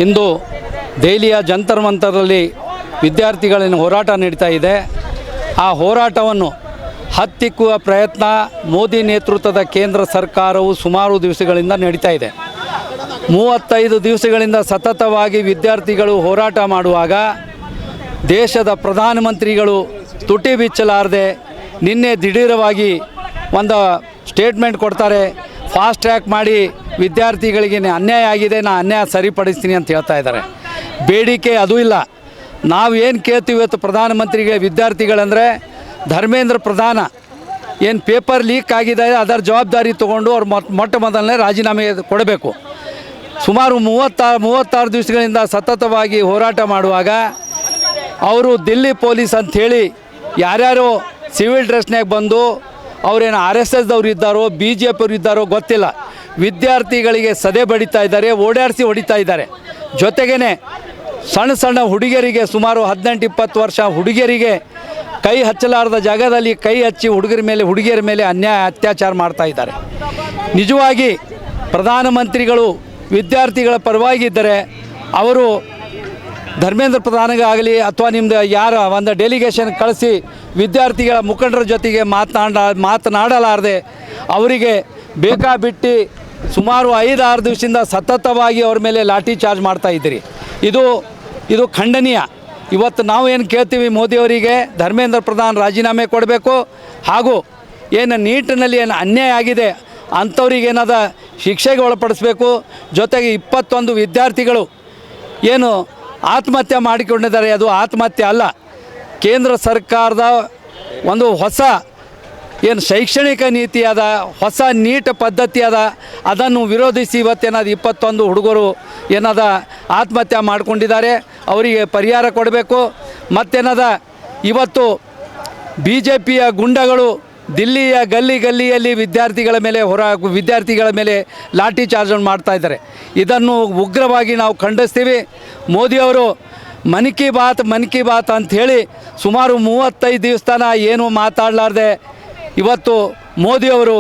ಇಂದು ದೆಹಲಿಯ ಜಂತರ್ ಮಂತರಲ್ಲಿ ವಿದ್ಯಾರ್ಥಿಗಳಿನ ಹೋರಾಟ ನಡೀತಾ ಇದೆ. ಆ ಹೋರಾಟವನ್ನು ಹತ್ತಿಕ್ಕುವ ಪ್ರಯತ್ನ ಮೋದಿ ನೇತೃತ್ವದ ಕೇಂದ್ರ ಸರ್ಕಾರವು ಸುಮಾರು ದಿವಸಗಳಿಂದ ನಡೀತಾ ಇದೆ. 35 ದಿವಸಗಳಿಂದ ಸತತವಾಗಿ ವಿದ್ಯಾರ್ಥಿಗಳು ಹೋರಾಟ ಮಾಡುವಾಗ ದೇಶದ ಪ್ರಧಾನಮಂತ್ರಿಗಳು ತುಟಿ ಬಿಚ್ಚಲಾರದೆ ನಿನ್ನೆ ದಿಢೀರವಾಗಿ ಒಂದು ಸ್ಟೇಟ್ಮೆಂಟ್ ಕೊಡ್ತಾರೆ. ಫಾಸ್ಟ್ ಟ್ರ್ಯಾಕ್ ಮಾಡಿ ವಿದ್ಯಾರ್ಥಿಗಳಿಗೆ ಅನ್ಯಾಯ ಆಗಿದೆ, ನಾನು ಅನ್ಯಾಯ ಸರಿಪಡಿಸ್ತೀನಿ ಅಂತ ಹೇಳ್ತಾ ಇದ್ದಾರೆ. ಬೇಡಿಕೆ ಅದು ಇಲ್ಲ. ನಾವು ಏನು ಕೇಳ್ತೀವಿ ಇವತ್ತು ಪ್ರಧಾನಮಂತ್ರಿಗೆ ವಿದ್ಯಾರ್ಥಿಗಳಂದರೆ, ಧರ್ಮೇಂದ್ರ ಪ್ರಧಾನ ಏನು ಪೇಪರ್ ಲೀಕ್ ಆಗಿದೆ ಅದರ ಜವಾಬ್ದಾರಿ ತೊಗೊಂಡು ಅವ್ರು ಮೊಟ್ಟ ಮೊದಲನೇ ರಾಜೀನಾಮೆ ಕೊಡಬೇಕು. ಸುಮಾರು 36 ದಿವಸಗಳಿಂದ ಸತತವಾಗಿ ಹೋರಾಟ ಮಾಡುವಾಗ ಅವರು ದಿಲ್ಲಿ ಪೊಲೀಸ್ ಅಂಥೇಳಿ ಯಾರ್ಯಾರು ಸಿವಿಲ್ ಡ್ರೆಸ್ನಾಗ ಬಂದು ಅವರೇನು RSSದವ್ರು ಇದ್ದಾರೋ BJP ಅವ್ರು ಇದ್ದಾರೋ ಗೊತ್ತಿಲ್ಲ, ವಿದ್ಯಾರ್ಥಿಗಳಿಗೆ ಸದೆ ಬಡಿತಾ ಇದ್ದಾರೆ, ಓಡಾಡಿಸಿ ಹೊಡಿತಾ ಇದ್ದಾರೆ. ಜೊತೆಗೇ ಸಣ್ಣ ಸಣ್ಣ ಹುಡುಗಿಯರಿಗೆ ಸುಮಾರು 18-20 ವರ್ಷ ಹುಡುಗಿಯರಿಗೆ ಕೈ ಹಚ್ಚಲಾರದ ಜಾಗದಲ್ಲಿ ಕೈ ಹಚ್ಚಿ ಹುಡುಗಿಯರ ಮೇಲೆ ಅತ್ಯಾಚಾರ ಮಾಡ್ತಾ ಇದ್ದಾರೆ. ನಿಜವಾಗಿ ಪ್ರಧಾನಮಂತ್ರಿಗಳು ವಿದ್ಯಾರ್ಥಿಗಳ ಪರವಾಗಿದ್ದರೆ ಅವರು ಧರ್ಮೇಂದ್ರ ಪ್ರಧಾನಿಗಾಗಲಿ ಅಥವಾ ನಿಮ್ಮದು ಯಾರ ಒಂದು ಡೆಲಿಗೇಷನ್ ಕಳಿಸಿ ವಿದ್ಯಾರ್ಥಿಗಳ ಮುಖಂಡರ ಜೊತೆಗೆ ಮಾತನಾಡಲಾರದೆ ಅವರಿಗೆ ಬೇಕಾಬಿಟ್ಟು ಸುಮಾರು 5-6 ದಿವಸದಿಂದ ಸತತವಾಗಿ ಅವ್ರ ಮೇಲೆ ಲಾಠಿ ಚಾರ್ಜ್ ಮಾಡ್ತಾ ಇದ್ದೀರಿ. ಇದು ಖಂಡನೀಯ. ಇವತ್ತು ನಾವು ಏನು ಕೇಳ್ತೀವಿ, ಮೋದಿಯವರಿಗೆ ಧರ್ಮೇಂದ್ರ ಪ್ರಧಾನ್ ರಾಜೀನಾಮೆ ಕೊಡಬೇಕು, ಹಾಗೂ ಏನು ನೀಟಿನಲ್ಲಿ ಏನು ಅನ್ಯಾಯ ಆಗಿದೆ ಅಂಥವ್ರಿಗೆ ಏನಾದ ಶಿಕ್ಷೆಗೆ ಒಳಪಡಿಸಬೇಕು. ಜೊತೆಗೆ 21 ವಿದ್ಯಾರ್ಥಿಗಳು ಏನು ಆತ್ಮಹತ್ಯೆ ಮಾಡಿಕೊಂಡಿದ್ದಾರೆ, ಅದು ಆತ್ಮಹತ್ಯೆ ಅಲ್ಲ, ಕೇಂದ್ರ ಸರ್ಕಾರದ ಒಂದು ಹೊಸ ಏನು ಶೈಕ್ಷಣಿಕ ನೀತಿ ಅದ, ಹೊಸ ನೀಟ್ ಪದ್ಧತಿ ಅದ, ಅದನ್ನು ವಿರೋಧಿಸಿ ಇವತ್ತೇನಾದ 21 ಹುಡುಗರು ಏನಾದ ಆತ್ಮಹತ್ಯೆ ಮಾಡಿಕೊಂಡಿದ್ದಾರೆ. ಅವರಿಗೆ ಪರಿಹಾರ ಕೊಡಬೇಕು. ಮತ್ತೇನಾದ ಇವತ್ತು BJPಯ ಗುಂಡಗಳು ದಿಲ್ಲಿಯ ಗಲ್ಲಿಯಲ್ಲಿ ವಿದ್ಯಾರ್ಥಿಗಳ ಮೇಲೆ ಲಾಠಿ ಚಾರ್ಜನ್ನು ಮಾಡ್ತಾ ಇದ್ದಾರೆ. ಇದನ್ನು ಉಗ್ರವಾಗಿ ನಾವು ಖಂಡಿಸ್ತೀವಿ. ಮೋದಿಯವರು ಮನ್ ಕಿ ಬಾತ್ ಅಂಥೇಳಿ ಸುಮಾರು 35 ದಿವಸ ತನಕ ಏನೂ ಮಾತಾಡಲಾರ್ದೆ ಇವತ್ತು ಮೋದಿಯವರು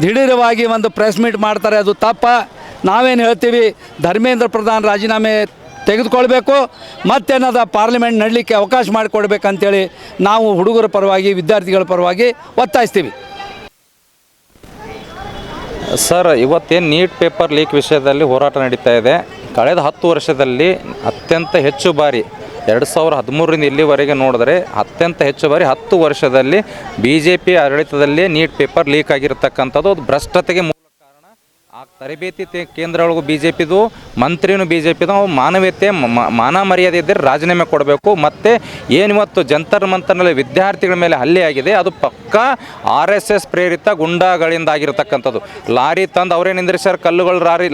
ದಿಢೀರವಾಗಿ ಒಂದು ಪ್ರೆಸ್ ಮೀಟ್ ಮಾಡ್ತಾರೆ. ಅದು ತಪ್ಪ. ನಾವೇನು ಹೇಳ್ತೀವಿ, ಧರ್ಮೇಂದ್ರ ಪ್ರಧಾನ್ ರಾಜೀನಾಮೆ ತೆಗೆದುಕೊಳ್ಬೇಕು, ಮತ್ತೇನಾದ ಪಾರ್ಲಿಮೆಂಟ್ ನಡಲಿಕ್ಕೆ ಅವಕಾಶ ಮಾಡಿಕೊಡ್ಬೇಕಂತೇಳಿ ನಾವು ಹುಡುಗರ ಪರವಾಗಿ ವಿದ್ಯಾರ್ಥಿಗಳ ಪರವಾಗಿ ಒತ್ತಾಯಿಸ್ತೀವಿ. ಸರ್, ಇವತ್ತೇನು ನೀಟ್ ಪೇಪರ್ ಲೀಕ್ ವಿಷಯದಲ್ಲಿ ಹೋರಾಟ ನಡೀತಾ ಇದೆ. ಕಳೆದ 10 ವರ್ಷದಲ್ಲಿ ಅತ್ಯಂತ ಹೆಚ್ಚು ಬಾರಿ 2013ರಿಂದ ಇಲ್ಲಿವರೆಗೆ ನೋಡಿದ್ರೆ ಅತ್ಯಂತ ಹೆಚ್ಚು ಬಾರಿ 10 ವರ್ಷದಲ್ಲಿ BJP ಆಡಳಿತದಲ್ಲಿ ನೀಟ್ ಪೇಪರ್ ಲೀಕ್ ಆಗಿರತಕ್ಕಂಥದ್ದು. ಅದು ಭ್ರಷ್ಟತೆಗೆ ಮೂಲ ಕಾರಣ. ಆ ತರಬೇತಿ ಕೇಂದ್ರಗಳಿಗೂ BJPದು, ಮಂತ್ರಿನೂ BJPದು. ಮಾನವೀಯತೆ ಮಾನ ಮರ್ಯಾದೆ ಇದ್ದರೆ ರಾಜೀನಾಮೆ ಕೊಡಬೇಕು. ಮತ್ತು ಏನಿವತ್ತು ಜಂತರ್ ಮಂತರ್ನಲ್ಲಿ ವಿದ್ಯಾರ್ಥಿಗಳ ಮೇಲೆ ಹಲ್ಲೆ ಆಗಿದೆ, ಅದು ಪಕ್ಕಾ RSS ಪ್ರೇರಿತ ಗುಂಡಾಗಳಿಂದ ಆಗಿರತಕ್ಕಂಥದ್ದು. ಲಾರಿ ತಂದು ಅವರೇ ನಿಂದಿರಿಸ್ಯಾರ,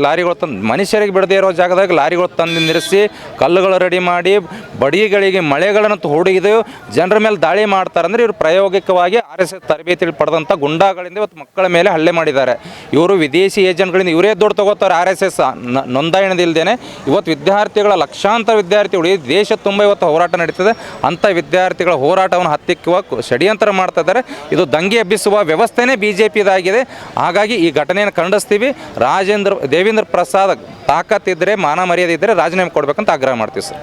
ಲಾರಿಗಳು ತಂದು ಮನುಷ್ಯರಿಗೆ ಬಿಡದೇ ಇರೋ ಜಾಗದಾಗ ಲಾರಿಗಳು ತಂದು ನಿಂದಿರಿಸಿ ಕಲ್ಲುಗಳು ರೆಡಿ ಮಾಡಿ ಬಡಿಗಳಿಗೆ ಮಳೆಗಳನ್ನು ಹೊಡೆದು ಜನರ ಮೇಲೆ ದಾಳಿ ಮಾಡ್ತಾರೆ. ಅಂದರೆ ಇವರು ಪ್ರಾಯೋಗಿಕವಾಗಿ RSS ತರಬೇತಿ ಪಡೆದಂಥ ಗುಂಡಾಗಳಿಂದ ಇವತ್ತು ಮಕ್ಕಳ ಮೇಲೆ ಹಲ್ಲೆ ಮಾಡಿದ್ದಾರೆ. ಇವರು ವಿದೇಶಿ ಏಜೆಂಟ್ಗಳಿಂದ ಇವರೇ ದುಡ್ಡು ತಗೋತಾರೆ. RSS ನೋಂದಾಯಣದಿಲ್ಲದೇನೆ ಇವತ್ತು ವಿದ್ಯಾರ್ಥಿಗಳ ಲಕ್ಷಾಂತರ ವಿದ್ಯಾರ್ಥಿಗಳು ಈ ದೇಶ ತುಂಬ ಇವತ್ತು ಹೋರಾಟ ನಡೀತದೆ. ಅಂಥ ವಿದ್ಯಾರ್ಥಿಗಳ ಹೋರಾಟವನ್ನು ಹತ್ತಿಕ್ಕುವ ಷಡ್ಯಂತ್ರ ಮಾಡ್ತಾ ಇದ್ದಾರೆ. ಇದು ದಂಗೆ ಎಬ್ಬಿಸುವ ವ್ಯವಸ್ಥೆನೇ BJPದಾಗಿದೆ. ಹಾಗಾಗಿ ಈ ಘಟನೆಯನ್ನು ಖಂಡಿಸ್ತೀವಿ. ದೇವೇಂದ್ರ ಪ್ರಸಾದ್ ತಾಕತ್ತಿದ್ದರೆ, ಮಾನ ಮರ್ಯಾದೆ ಇದ್ದರೆ ರಾಜೀನಾಮೆ ಕೊಡಬೇಕಂತ ಆಗ್ರಹ ಮಾಡ್ತೀವಿ ಸರ್.